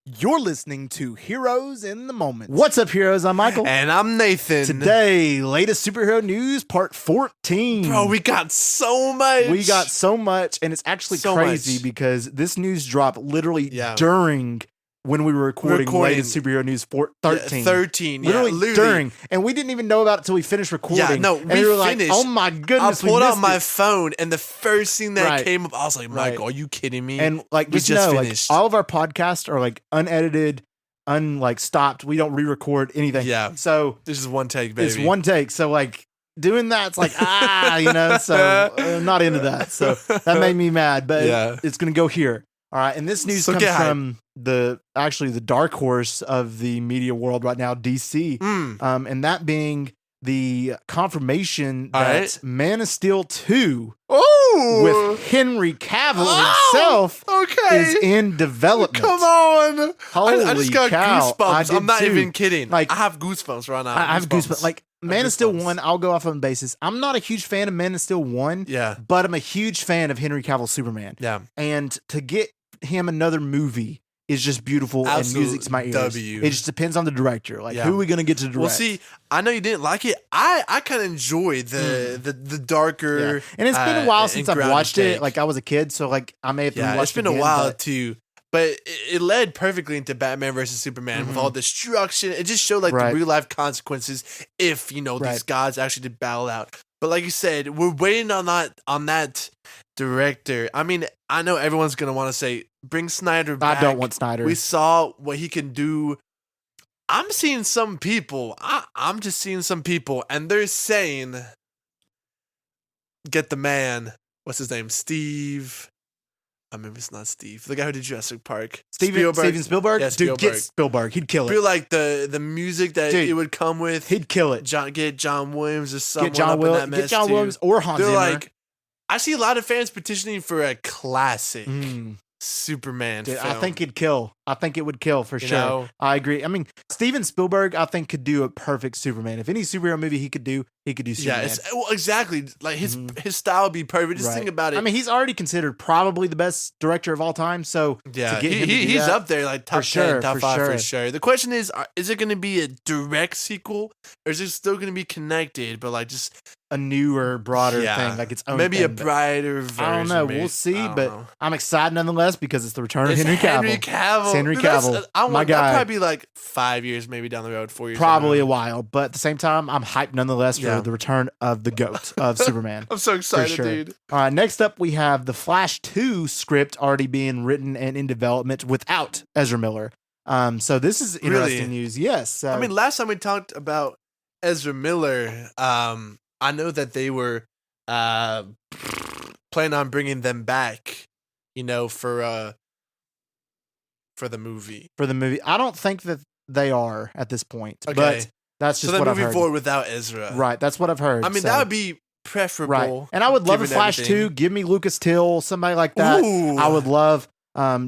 You're listening to Heroes in the Moment. What's up, heroes? I'm Michael. And I'm Nathan. Today, latest superhero news, part 14. Bro, we got so much. We got so much, and it's actually So crazy much. because this news dropped literally Yeah. during when we were recording latest superhero news 13. 13. Literally during. And we didn't even know about it until we finished recording. Yeah, no, and we were finished. like, oh my I goodness, pulled we out missed my it. phone, and the first thing that Right. came up, I was like, Michael, are you kidding me? And like, We just just know, finished. like, all of our podcasts are like unedited, stopped. We don't re-record anything. Yeah. So This is one take, baby. it's one take. So like doing that's like so I'm not into that. So that made me mad, but Yeah. it's gonna go here. All right, and this news So comes get hype. from the dark horse of the media world right now, DC, and that being the confirmation All that right. Man of Steel 2 Oh, with Henry Cavill himself okay. is in development. Come on. Holy I just got cow. I goosebumps. did I'm not too. even kidding. Like, I have goosebumps right now. I have goosebumps. Like Man of Steel goosebumps. 1, I'll go off on basis. I'm not a huge fan of Man of Steel 1, Yeah. but I'm a huge fan of Henry Cavill's Superman. Yeah. And to get him another movie is just beautiful Absolute and music to my ears. W. It just depends on the director. Like, Yeah. who are we going to get to direct? Well, see, I know you didn't like it. I kind of enjoyed the darker. Yeah. And it's been a while since I've grounded watched it. take. Like, I was a kid, so like I may have to Yeah, watch it's been again, a while but- too. But it led perfectly into Batman versus Superman with all destruction. It just showed like Right. the real life consequences if these Right. gods actually did battle out. But like you said, we're waiting on that director. I mean, I know everyone's gonna want to say bring Snyder back. I don't want Snyder. We saw what he can do. I'm seeing some people. I'm just seeing some people, and they're saying, "Get the man. What's his name? Steve." I mean, it's not Steve. The guy who did Jurassic Park. Steven Spielberg? Yeah, Dude, Spielberg. get Spielberg. He'd kill I feel it. like the music that Dude, it would come with. He'd kill it. Get John Williams or someone Get John, up in that mess get John too. Williams or Hans They're Zimmer. like, I see a lot of fans petitioning for a classic Mm. Superman Dude, film. I think it'd kill. I think it would kill for You sure. know? I agree. I mean, Steven Spielberg, I think, could do a perfect Superman. If any superhero movie he could do Superman. Yeah, exactly. Like his style would be perfect. Just Right. think about it. I mean, he's already considered probably the best director of all time. So yeah, to get him to do he's that, up there, like top 10, sure, top for 5 sure. for sure. The question is it going to be a direct sequel, or is it still going to be connected, but like just a newer, broader Yeah. thing, like its own maybe thing, a but brighter version? I don't know. maybe. We'll see, I don't but know. I'm excited nonetheless because it's the return It's of Henry Cavill. Henry Cavill. It's Henry Dude, that's- Cavill, I want my that'll guy. probably be like 5 years, maybe down the road, 4 years. Probably a down the road. while, but at the same time, I'm hyped nonetheless for Yeah. the return of the GOAT of Superman. I'm so excited, sure. dude. All right, next up, we have the Flash 2 script already being written and in development without Ezra Miller. So this is interesting Really? news. Yes. I mean, last time we talked about Ezra Miller, I know that they were planning on bringing them back, for the movie. for the movie, I don't think that they are at this point, Okay. but that's So just they're what I've moving heard. forward without Ezra. Right, that's what I've heard. I mean, so- that would be preferable. right. And I would love a given Flash everything. 2. Give me Lucas Till, somebody like that. Ooh. I would love.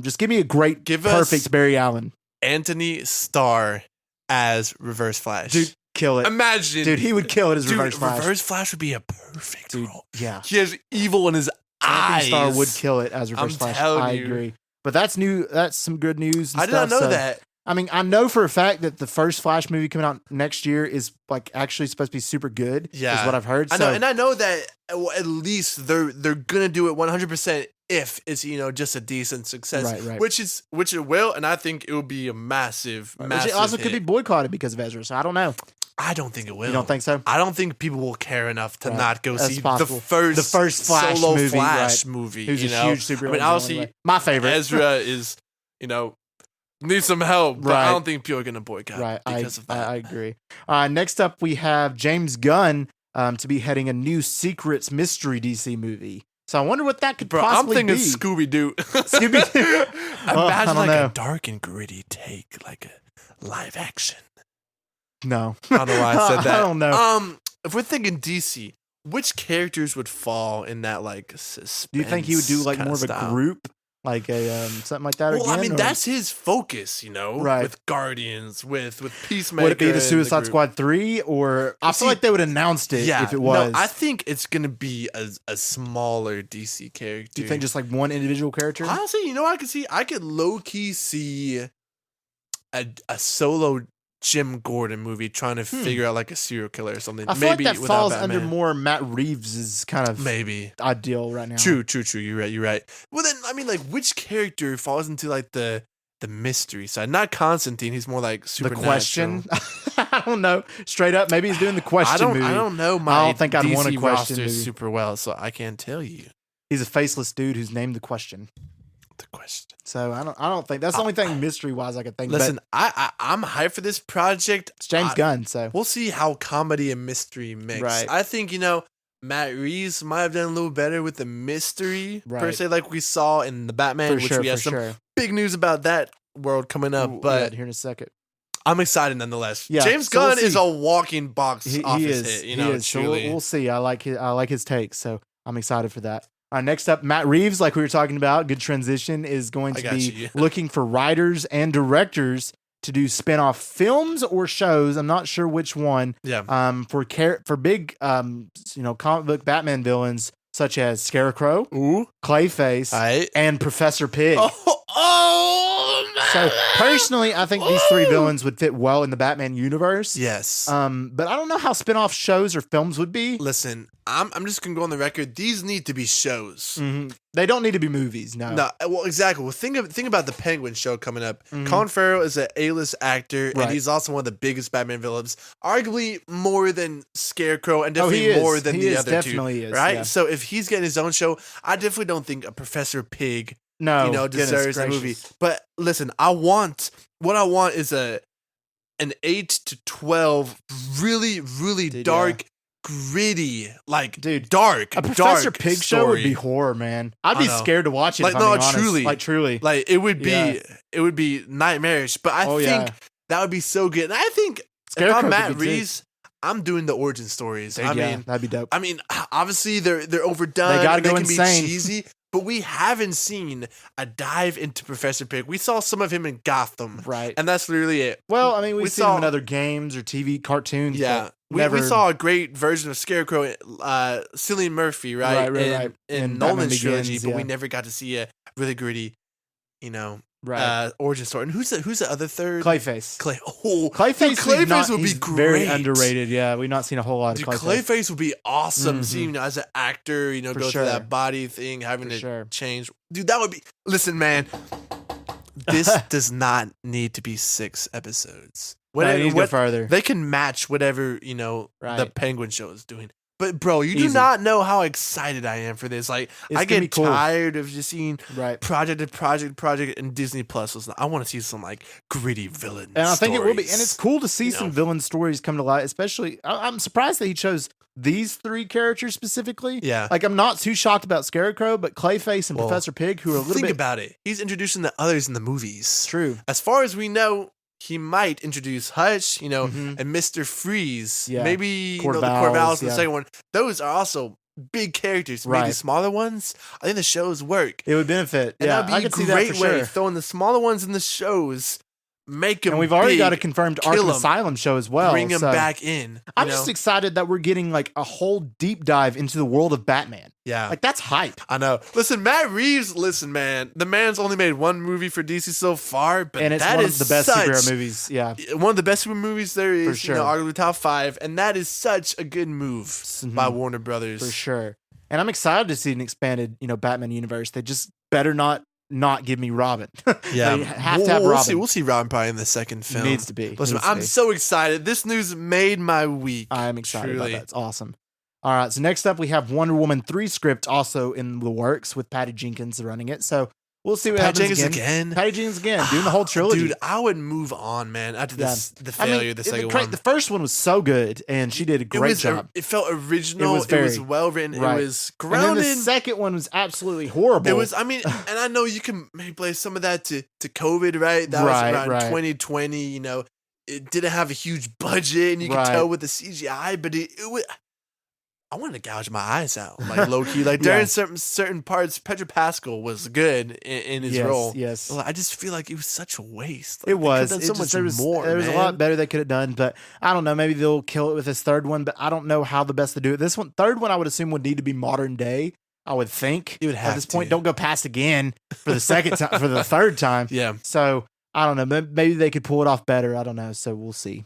Just give me a great, Give us- perfect Barry Allen. Anthony Starr as Reverse Flash. Dude, kill it. Imagine. Dude, he would kill it as Dude, Reverse Flash. Reverse Flash would be a perfect Dude, role. yeah. He has evil in his Anthony eyes. Starr would kill it as Reverse I'm Flash. telling I you. agree. But that's new. That's some good news. And I did not stuff, know so- that. I mean, I know for a fact that the first Flash movie coming out next year is like actually supposed to be super good. Yeah. Is what I've heard. I So know, and I know that at least they're gonna do it 100% if it's just a decent success, Right. which it will, and I think it will be a massive, which massive. it also could be hit. boycotted because of Ezra. So I don't know. I don't think it will. You don't think so? I don't think people will care enough to Right. not go That's see possible. the first Flash solo movie, Flash right. movie. Who's you a know? huge superhero. I mean, obviously, anyway. My favorite. Ezra is, needs some help, but Right. I don't think people are gonna boycott Right, because of that. I agree. Next up, we have James Gunn to be heading a new Secrets mystery DC movie. So I wonder what that could Bro, I'm possibly thinking be. Scooby Doo. Scooby-Doo. Well, I Imagine don't like know. a dark and gritty take, like a live action. No, I don't know why I said that. I don't know. If we're thinking DC, which characters would fall in that like suspense? Do you think he would do like kinda more of a style? group, like a something like that Well, again? I mean, or that's his focus, Right. with Guardians, with Peacemaker. would it be the and Suicide group. Squad 3, or I See, feel like they would announced it Yeah, if it was. No, I think it's gonna be a smaller DC character. Do you think just like one individual character? honestly, I could low key see a solo Jim Gordon movie trying to figure out like a serial killer or something. I feel maybe like that without falls Batman. under more Matt Reeves' kind of maybe ideal right now. True. You're right. Well, then I mean, like, which character falls into like the mystery side? Not Constantine. He's more like The supernatural. Question. I don't know. Straight up, maybe he's doing the Question movie. I don't know. My I don't think I'd DC want a Question roster movie. super well, so I can't tell you He's a faceless dude who's named the Question. the question. So I don't think that's the only thing mystery wise I could think. Listen, but I'm hyped for this project. it's James Gunn, so We'll see how comedy and mystery mix. Right. I think, Matt Reeves might have done a little better with the mystery per Right. se, like we saw in the Batman, for which sure, we have for some sure. big news about that world coming up. Ooh, But yeah, here in a second. I'm excited nonetheless. Yeah, James so we'll Gunn is see. a walking box He office is. hit. He is. So Truly. we'll see. I like his takes, so I'm excited for that. Next up, Matt Reeves, like we were talking about, good transition, is going I to got be you. looking for writers and directors to do spin-off films or shows. I'm not sure which one. Yeah. For big comic book Batman villains such as Scarecrow, Ooh. Clayface, All and Professor Pig. right. Oh, man. So personally, I think these three villains would fit well in the Batman universe. Yes. But I don't know how spin-off shows or films would be. Listen, I'm just gonna go on the record. These need to be shows. Mhm. They don't need to be movies. No. No, well, exactly. Well, think about the Penguin show coming up. Mhm. Colin Farrell is an A-list actor, Right. and he's also one of the biggest Batman villains, arguably more than Scarecrow, and Oh, he definitely is. more than He the is, other definitely two. is, Right. yeah. So if he's getting his own show, I definitely don't think a Professor Pig, No. goodness deserves a movie. gracious. But listen, what I want is an 8 to 12 really, really Dude, dark, gritty, like Dude, dark, A Professor dark Pig show would story. be horror, man. I'd I be know. scared to watch it. Like, if I'm no, being honest. truly. Like truly. Like it would be, Yeah. it would be nightmarish. But I Oh, think yeah. that would be so good. And I think Scarecrow if I'm could Matt be too. Reeves, I'm doing the origin stories. Dude, I yeah, mean, that'd be dope. obviously they're overdone. They gotta and go can insane. be cheesy. But we haven't seen a dive into Professor Pig. We saw some of him in Gotham, Right. and that's literally it. Well, I mean, we've we seen saw- him in other games or TV cartoons. Yeah, but we never, saw a great version of Scarecrow, Cillian Murphy, right? Right. In In Nolan's Batman trilogy, Begins, but we yeah. never got to see a really gritty, right. origin story. And who's the other third? Clayface. Clayface Dude, Clayface would be he's great. very underrated. Yeah, we've not seen a whole lot Dude, of Clayface. Clayface would be awesome. Mhm. Seeing as an actor, For go sure. through that body thing, having For to sure. change. Dude, that would be. Listen, man, this does not need to be 6 episodes. No, you need to go further. They can match whatever the Right. Penguin show is doing. But bro, you do Easy. not know how excited I am for this. Like, It's I gonna be get cool. tired of just seeing Right. project to project, and Disney Plus was. I want to see some like gritty villains. And I think it will be. And it's cool to see You some know. villain stories come to light, especially. I'm surprised that he chose these 3 characters specifically. Yeah. Like, I'm not too shocked about Scarecrow, but Clayface and Well, Professor Pig, who are a little Think bit. about it. He's introducing the others in the movies. True. As far as we know, he might introduce Hutch, Mhm. and Mr. Freeze. Yeah. Maybe the Corvallis, Corvallis in the yeah. second one. Those are also big characters. Maybe Right. smaller ones. I think the shows work. It would benefit. And yeah, that'd I be a could see that great for way. sure. Throwing the smaller ones in the shows, make them And we've already big, got a confirmed kill Arkham 'em, Asylum show as well. bring them so back in. I'm you just know? excited that we're getting like a whole deep dive into the world of Batman. Yeah. Like, that's hype. I know. Listen, Matt Reeves, man. The man's only made 1 movie for DC so far, but And it's that one is of the best such, superhero movies. Yeah. one of the best superhero movies there is, For sure. arguably top 5, and that is such a good move by Mhm. Warner Brothers. For sure. And I'm excited to see an expanded, Batman universe. They just better not give me Robin. Yeah, They have to have we'll Robin. see. We'll see Robin probably in the second film. Needs to be. Listen, Needs to I'm be. so excited. This news made my week. I'm excited truly. about that. It's awesome. All right. So next up, we have Wonder Woman 3 script also in the works with Patty Jenkins running it. So we'll see what Pat happens Jenkins again. again. Patty Jenkins again, doing the whole trilogy. Dude, I would move on, man. After Yeah. the failure, the second one. The first one was so good, and she did a great job. It felt original. It was very- well written. right. It was And grounded. then the second one was absolutely horrible. It was, and I know you can maybe play some of that to COVID, right? That Right, was around right. 2020, it didn't have a huge budget, and you could Right. tell with the CGI, but it was, I wanted to gouge my eyes out, like low key. Like during Yeah. certain parts, Pedro Pascal was good in his role. Yes. Well, I just feel like it was such a waste. It Like, they was. could've It done just- so much more. There was a man. lot better they could have done, but I don't know. Maybe they'll kill it with this third one, but I don't know how the best to do it. Third one, I would assume would need to be modern day. I would think You would at have this point. to. Don't go past again for the second time for the third time. Yeah. So I don't know. Maybe they could pull it off better. I don't know. So we'll see.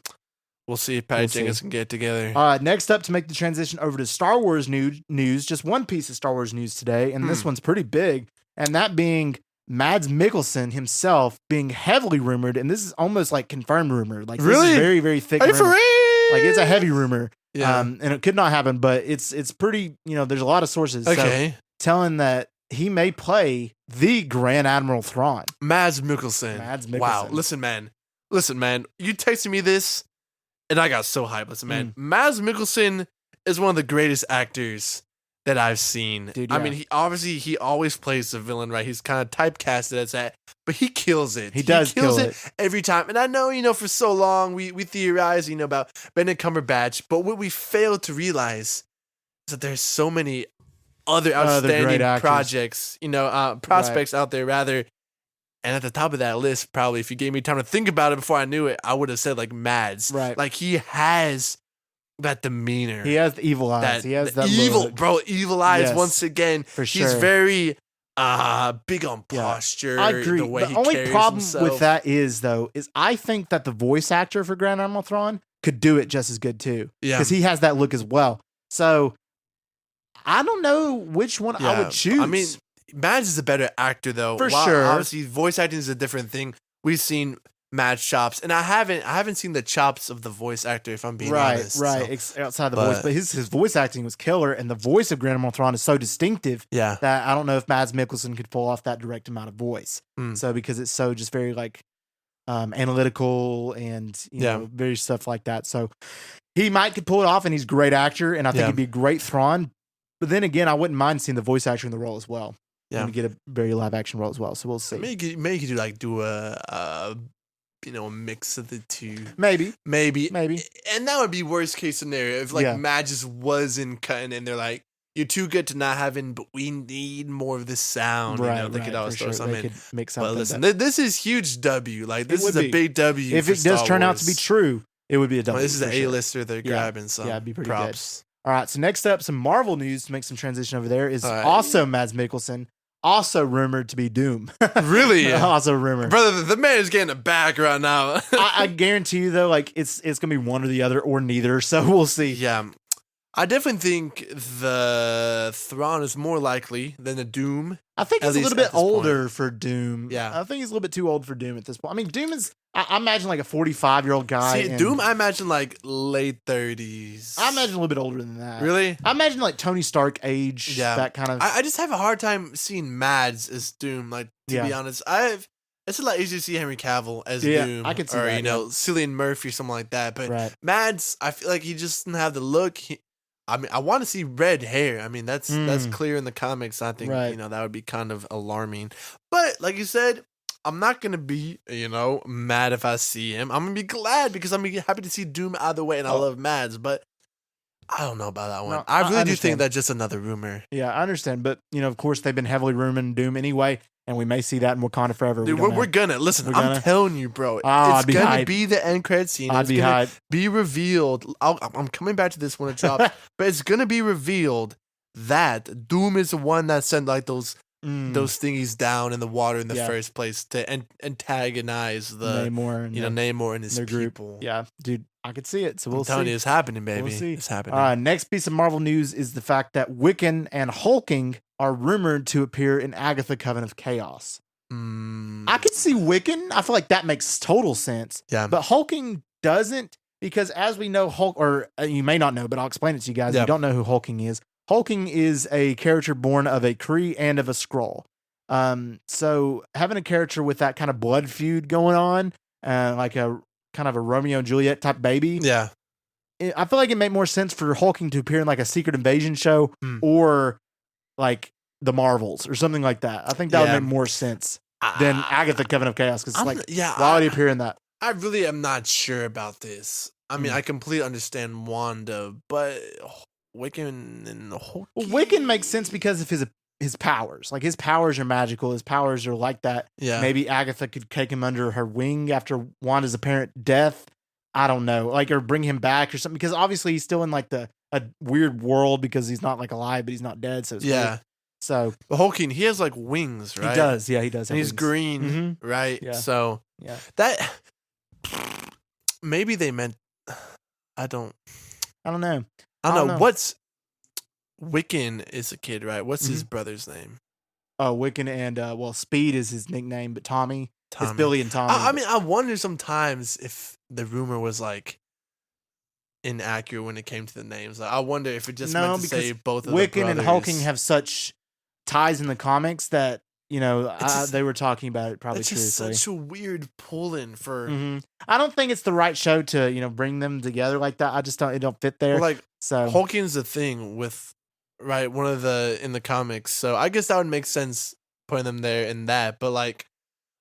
We'll see if Patty Jenkins can get it together. Next up, to make the transition over to Star Wars news, just one piece of Star Wars news today, and this one's pretty big, and that being Mads Mikkelsen himself being heavily rumored, and this is almost like confirmed rumor. Like, really? This is very, very thick Are you rumor. for real? Like, it's a heavy rumor. Yeah. And it could not happen, but it's pretty, there's a lot of sources Okay. telling that he may play the Grand Admiral Thrawn. Mads Mikkelsen. Wow. Listen, man. You texted me this, and I got so hyped. Listen, man. Mads Mikkelsen is one of the greatest actors that I've seen. Dude, yeah. I mean, he always plays the villain, right? He's kind of typecasted as that, but he kills it. He does kills kill it every time. And I know, for so long we theorize, about Benedict Cumberbatch, but what we fail to realize is that there's so many other outstanding projects, prospects out there, rather. And at the top of that list, probably, if you gave me time to think about it before I knew it, I would have said like Mads. Right. Like, he has that demeanor. He has the evil eyes. He has that evil, look. bro. Evil eyes. Yes, once again, for sure. He's very big on posture. I agree. The way the he only carries problem himself. with that is I think that the voice actor for Grand Admiral Thrawn could do it just as good too. Yeah. Because he has that look as well. So I don't know which one I would choose. I mean, Mads is a better actor though. For sure. Obviously, voice acting is a different thing. We've seen Mads chops, and I haven't seen the chops of the voice actor, if I'm being honest. Right, outside the voice. But his voice acting was killer, and the voice of Grand Admiral Thrawn is so distinctive that I don't know if Mads Mikkelsen could pull off that direct amount of voice. So because it's so just very like analytical and very stuff like that. So he could pull it off, and he's a great actor, and I think he'd be a great Thrawn. But then again, I wouldn't mind seeing the voice actor in the role as well. Yeah, to get a very live action role as well. So we'll see. Maybe you could do a mix of the two. Maybe. And that would be worst case scenario if Matt just wasn't cutting, and they're like, "You're too good to not have in, but we need more of this sound." They could always throw something in. Make something. But listen, this is huge W. Like, this is a big W. If it does turn out to be true, it would be a W. This is an A-lister they're grabbing. So it'd be pretty props. Good. All right, so next up, some Marvel news to make some transition over there is also Mads Mikkelsen, also rumored to be Doom. Really? Also rumored. Brother, the man is getting a bag right now. I guarantee you, though, like it's going to be one or the other or neither, so we'll see. Yeah. I definitely think the Thrawn is more likely than the Doom. I think he's a little bit older for Doom. Yeah. I think he's a little bit too old for Doom at this point. I mean, Doom is, I imagine like a 45-year-old guy. See, Doom, I imagine like late 30s. I imagine a little bit older than that. Really? I imagine like Tony Stark age, that kind of. I just have a hard time seeing Mads as Doom, like, to be honest. It's a lot easier to see Henry Cavill as Doom. I could see or, that. Cillian Murphy or something like that. But Mads, I feel like he just doesn't have the look. I want to see red hair. I mean, that's clear in the comics. I think, that would be kind of alarming. But like you said, I'm not going to be, mad if I see him. I'm going to be glad because I'm happy to see Doom either way, and I love Mads, but I don't know about that one. No, I really do think that's just another rumor. Yeah, I understand. But, of course, they've been heavily rumoring Doom anyway, and we may see that in Wakanda Forever. Dude, we're gonna. Listen, I'm telling you, bro. It's going to be the end credit scene. I'd be hyped. Be revealed. I'm coming back to this when it drops, but it's going to be revealed that Doom is the one that sent like those thingies down in the water in the first place to antagonize the Namor and his people. Yeah, dude, I could see it. So we'll see. I'm telling you, it's happening, baby. We'll see. It's happening. Next piece of Marvel news is the fact that Wiccan and Hulking are rumored to appear in Agatha Coven of Chaos. I could see Wiccan. I feel like that makes total sense. Yeah. But Hulking doesn't, because as we know, Hulk, or you may not know, but I'll explain it to you guys. If you don't know who Hulking is. Hulking is a character born of a Kree and of a Skrull. So having a character with that kind of blood feud going on, like a kind of a Romeo and Juliet type baby. Yeah. I feel like it made more sense for Hulking to appear in like a Secret Invasion show or like the Marvels or something like that. I think that would make more sense than Agatha Coven of Chaos. Because why would he appear in that? I really am not sure about this. I mean, I completely understand Wanda, but Wiccan and Hulk. Well, Wiccan makes sense because of his powers. Like, his powers are magical. His powers are like that. Yeah. Maybe Agatha could take him under her wing after Wanda's apparent death. I don't know. Like, or bring him back or something. Because obviously he's still in like a weird world because he's not like alive, but he's not dead. So it's weird. So Hulking, he has like wings, right? He does. Yeah, he does. And he's wings. green, right? Yeah. So that maybe they meant. I don't know. What's Wiccan is a kid, right? What's his brother's name? Oh, Wiccan and Speed is his nickname, but Tommy. It's Billy and Tommy. I mean, I wonder sometimes if the rumor was like inaccurate when it came to the names. Like, I wonder if it just meant to say both of Wiccan the brothers. and Hulking have such ties in the comics that they were talking about it probably it's truthfully. It's such a weird pull-in for. I don't think it's the right show to bring them together like that. I just don't. It don't fit there. Well, like so Hulking's the thing with one of the in the comics. So I guess that would make sense putting them there in that. But like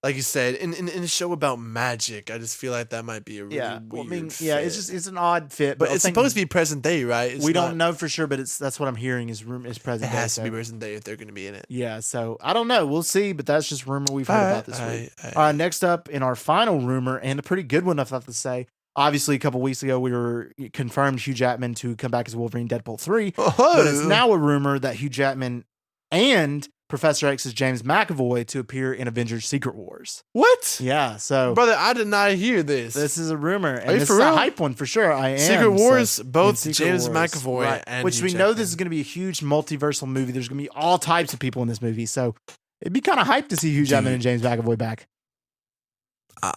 you said, in a show about magic, I just feel like that might be a really weird fit. It's an odd fit. But it's supposed to be present day, right? We don't know for sure, but that's what I'm hearing is present day. It has to be present day if they're going to be in it. Yeah, so I don't know. We'll see, but that's just rumor we've heard about this week. All right, next up in our final rumor, and a pretty good one, I have to say. Obviously, a couple weeks ago, we were confirmed Hugh Jackman to come back as Wolverine Deadpool 3. But it's now a rumor that Hugh Jackman and Professor X's James McAvoy to appear in Avengers Secret Wars. What? Yeah, so brother, I did not hear this. This is a rumor, and this is a hype one for sure. I am. Secret Wars, both James McAvoy and which Hugh we know this is going to be a huge multiversal movie. There's going to be all types of people in this movie, so it'd be kind of hype to see Hugh Jackman and James McAvoy back.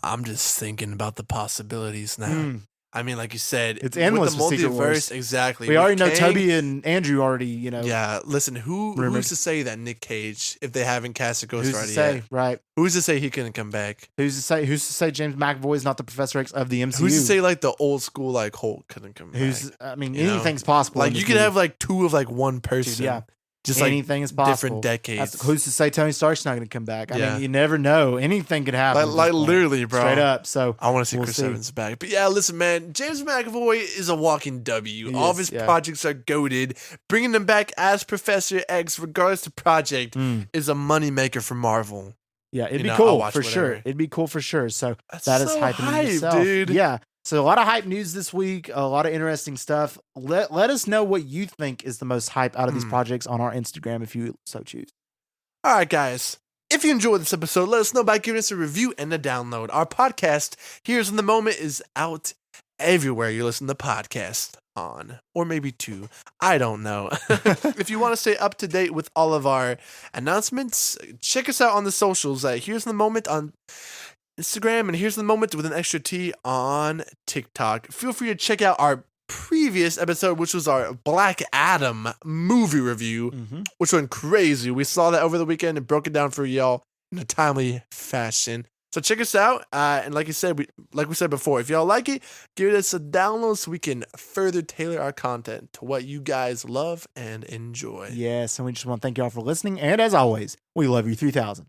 I'm just thinking about the possibilities now. I mean, like you said, it's endless. With the multiverse, exactly. We already know Toby and Andrew already. Yeah, listen, who's to say that Nick Cage, if they haven't cast a Ghost Rider yet, right? Who's to say he couldn't come back? Who's to say James McAvoy is not the Professor X of the MCU? Who's to say like the old school like Hulk couldn't come back? Anything's possible. Like you could have like two of like one person. Dude, yeah. Just anything like is possible. Different decades. Who's to say Tony Stark's not going to come back? I mean, you never know. Anything could happen. Like literally, bro. Straight up. So I want to see Chris Evans back. But yeah, listen, man. James McAvoy is a walking W. All of his projects are goated. Bringing them back as Professor X, regardless of project, is a moneymaker for Marvel. Yeah, it'd be cool for sure. It'd be cool for sure. So that is hyping itself, dude. Yeah. So a lot of hype news this week, a lot of interesting stuff. Let us know what you think is the most hype out of these projects on our Instagram if you so choose. All right, guys. If you enjoyed this episode, let us know by giving us a review and a download. Our podcast, Here's in the Moment, is out everywhere you listen to podcasts on, or maybe two. I don't know. If you want to stay up to date with all of our announcements, check us out on the socials at Here's in the Moment on Instagram, and Here's the Moment with an extra T on TikTok. Feel free to check out our previous episode, which was our Black Adam movie review, which went crazy. We saw that over the weekend and broke it down for y'all in a timely fashion. So check us out, and like we said before, if y'all like it, give us a download so we can further tailor our content to what you guys love and enjoy. Yes, and we just want to thank y'all for listening, and as always, we love you 3000.